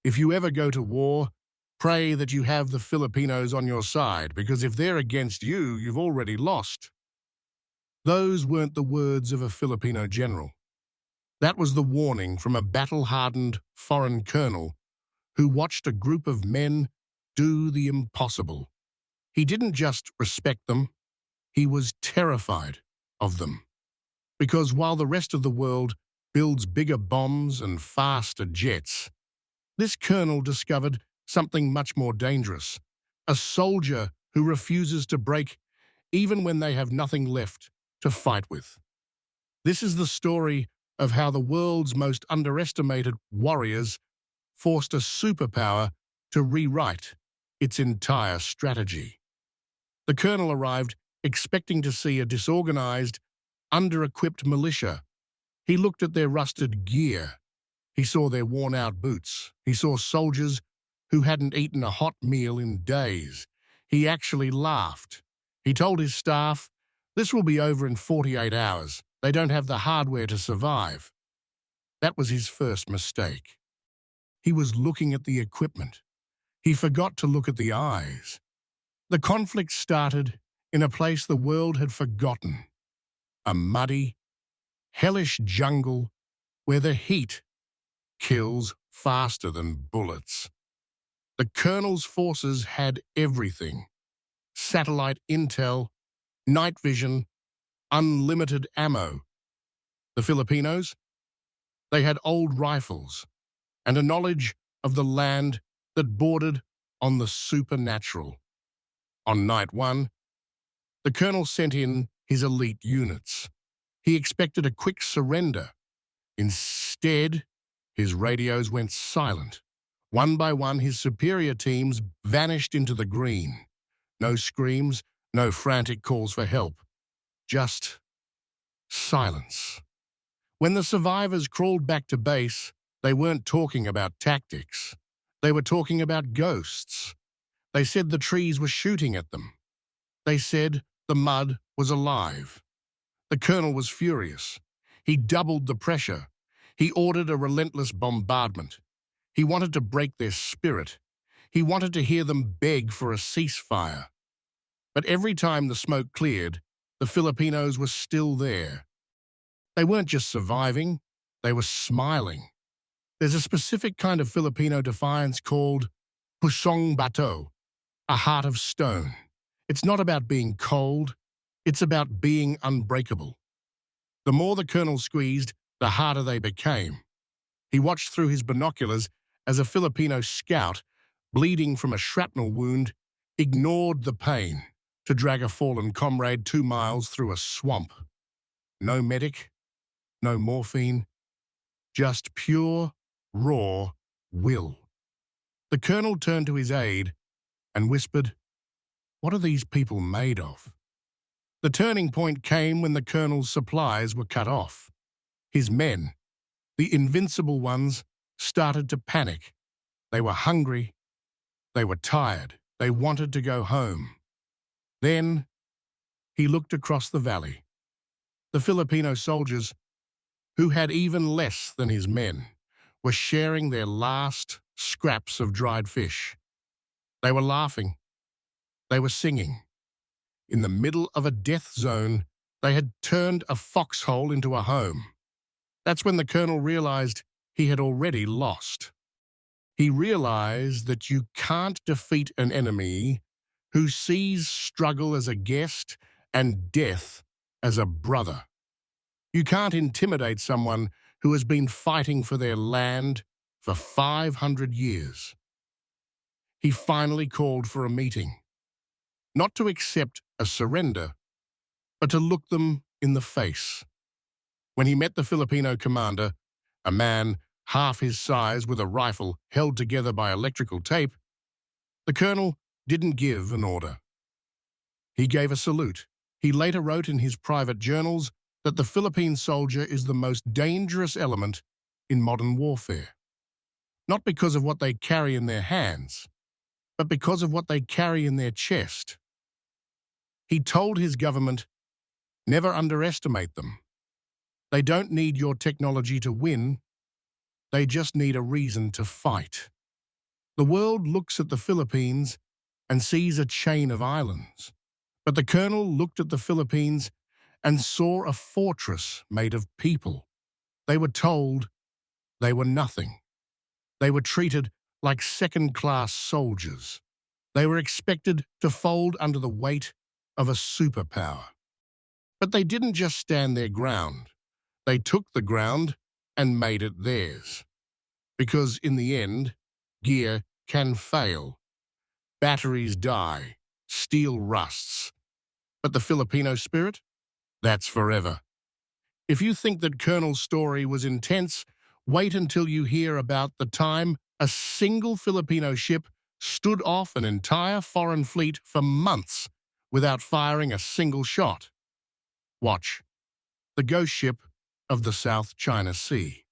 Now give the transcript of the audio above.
If you ever go to war, pray that you have the Filipinos on your side, because if they're against you, you've already lost." Those weren't the words of a Filipino general. That was the warning from a battle-hardened foreign colonel who watched a group of men do the impossible. He didn't just respect them, he was terrified of them. Because while the rest of the world builds bigger bombs and faster jets, this colonel discovered something much more dangerous: a soldier who refuses to break even when they have nothing left to fight with. This is the story of how the world's most underestimated warriors forced a superpower to rewrite its entire strategy. The colonel arrived expecting to see a disorganized, under-equipped militia. He looked at their rusted gear. He saw their worn-out boots. He saw soldiers who hadn't eaten a hot meal in days. He actually laughed. He told his staff, "This will be over in 48 hours. They don't have the hardware to survive." That was his first mistake. He was looking at the equipment. He forgot to look at the eyes. The conflict started in a place the world had forgotten: a muddy, hellish jungle where the heat kills faster than bullets. The colonel's forces had everything: satellite intel, night vision, unlimited ammo. The Filipinos? They had old rifles and a knowledge of the land that bordered on the supernatural. On night one, the colonel sent in his elite units. He expected a quick surrender. Instead, his radios went silent. One by one, his superior teams vanished into the green. No screams, no frantic calls for help. Just silence. When the survivors crawled back to base, they weren't talking about tactics. They were talking about ghosts. They said the trees were shooting at them. They said the mud was alive. The colonel was furious. He doubled the pressure. He ordered a relentless bombardment. He wanted to break their spirit. He wanted to hear them beg for a ceasefire. But every time the smoke cleared, the Filipinos were still there. They weren't just surviving, they were smiling. There's a specific kind of Filipino defiance called pusong bato, a heart of stone. It's not about being cold, it's about being unbreakable. The more the colonel squeezed, the harder they became. He watched through his binoculars as a Filipino scout, bleeding from a shrapnel wound, ignored the pain to drag a fallen comrade 2 miles through a swamp. No medic, no morphine, just pure, raw will. The colonel turned to his aide and whispered, "What are these people made of?" The turning point came when the colonel's supplies were cut off. His men, the invincible ones, started to panic. They were hungry. They were tired. They wanted to go home. Then he looked across the valley. The Filipino soldiers, who had even less than his men, were sharing their last scraps of dried fish. They were laughing. They were singing. In the middle of a death zone, they had turned a foxhole into a home. That's when the colonel realized he had already lost. He realized that you can't defeat an enemy who sees struggle as a guest and death as a brother. You can't intimidate someone who has been fighting for their land for 500 years. He finally called for a meeting, not to accept a surrender, but to look them in the face. When he met the Filipino commander, a man half his size with a rifle held together by electrical tape, the colonel didn't give an order. He gave a salute. He later wrote in his private journals that the Philippine soldier is the most dangerous element in modern warfare. Not because of what they carry in their hands, but because of what they carry in their chest. He told his government, "Never underestimate them. They don't need your technology to win. They just need a reason to fight." The world looks at the Philippines and sees a chain of islands. But the colonel looked at the Philippines and saw a fortress made of people. They were told they were nothing. They were treated like second-class soldiers. They were expected to fold under the weight of a superpower. But they didn't just stand their ground. They took the ground and made it theirs. Because in the end, gear can fail. Batteries die. Steel rusts. But the Filipino spirit? That's forever. If you think that Colonel's story was intense, wait until you hear about the time a single Filipino ship stood off an entire foreign fleet for months without firing a single shot. Watch. The ghost ship of the South China Sea.